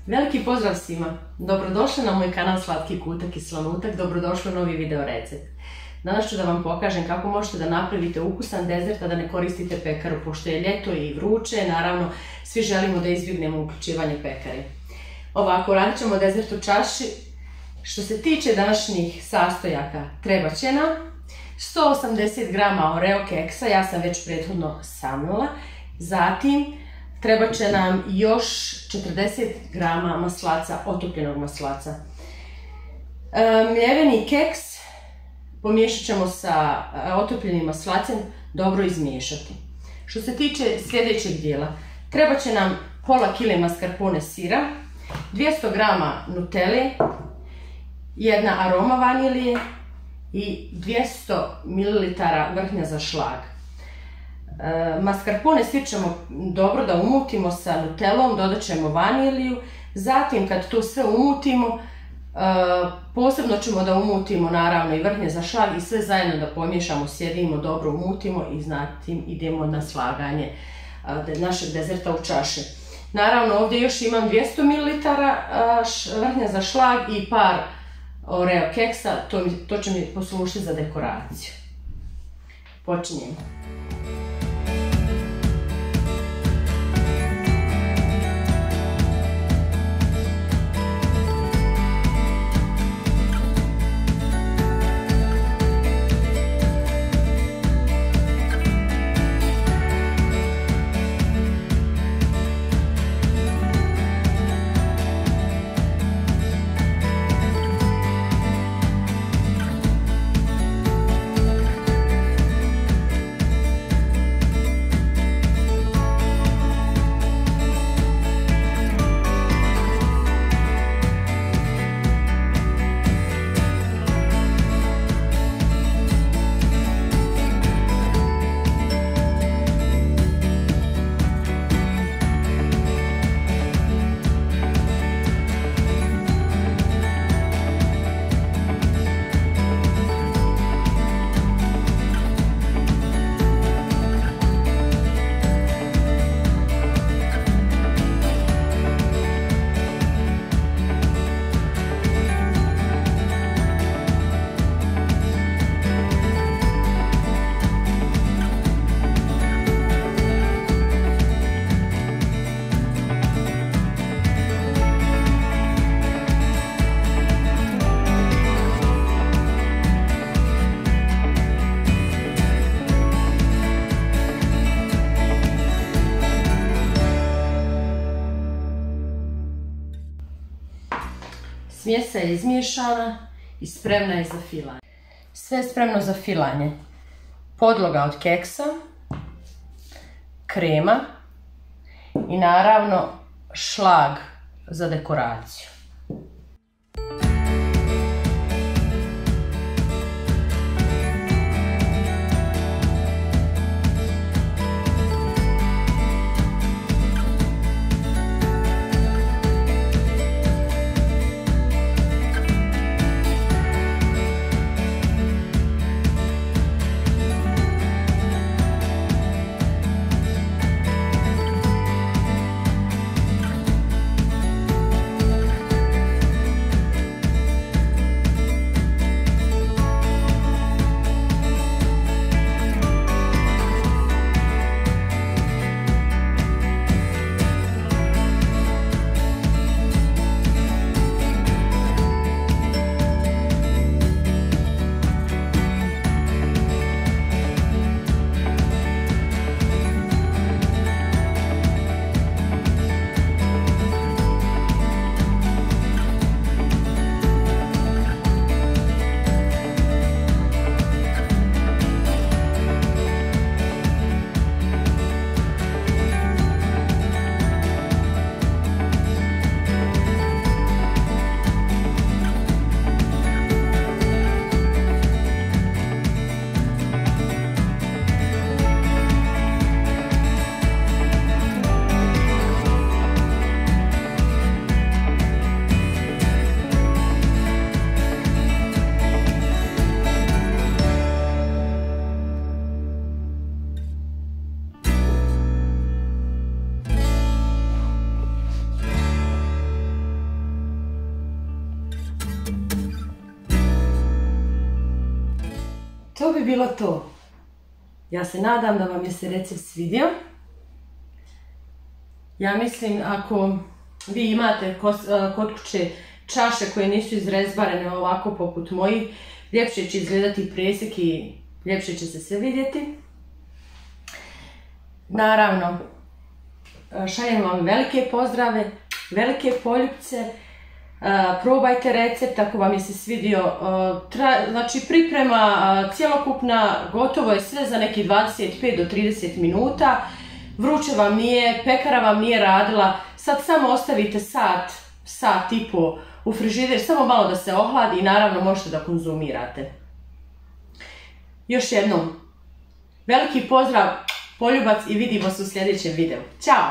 Veliki pozdrav svima! Dobrodošli na moj kanal Slatki kutak i slanutak, dobrodošli u novi video recept. Danas ću da vam pokažem kako možete da napravite ukusan dezert, a da ne koristite pekaru, pošto je ljeto i vruće, naravno svi želimo da izbjegnemo uključivanje pekare. Ovako, radit ćemo dezert u čaši. Što se tiče današnjih sastojaka, treba će nam 180 g Oreo keksa, ja sam već prethodno samnula, zatim treba će nam još 40 g maslaca, otopljenog maslaca. Mljeveni keks pomiješat ćemo sa otopljenim maslacem, dobro izmiješati. Što se tiče sljedećeg dijela, treba će nam pola kile mascarpone sira, 200 g nutelle, jedna aroma vanilije i 200 ml vrhnja za šlag. Mascarpone sir ćemo dobro da umutimo sa nutellom, dodat ćemo vaniliju, zatim kad to sve umutimo, posebno ćemo da umutimo naravno i vrhnje za šlag i sve zajedno da pomiješamo, sjedimo, dobro umutimo i zatim idemo na slaganje našeg dezerta u čaši. Naravno ovdje još imam 200 ml vrhnja za šlag i par Oreo keksa, to će mi poslužiti za dekoraciju. Počinjemo. Smjesa je izmiješana i spremna je za filanje. Sve je spremno za filanje. Podloga od keksa, krema i naravno šlag za dekoraciju. to bi bilo to. Ja se nadam da vam je se recept svidio. Ja mislim, ako vi imate kod kuće čaše koje nisu izrezbarene ovako poput mojih, ljepše će izgledati presjek i ljepše će se sve vidjeti. Naravno, šaljem vam velike pozdrave, velike poljupce. Probajte recept ako vam je se svidio. Znači, priprema cjelokupna, gotovo je sve za neki 25 do 30 minuta. Vruće vam nije, pekara vam nije radila. Sad samo ostavite sat i po u frižider, samo malo da se ohladi i naravno možete da konzumirate. Još jednom, veliki pozdrav, poljubac i vidimo se u sljedećem videu. Ćao!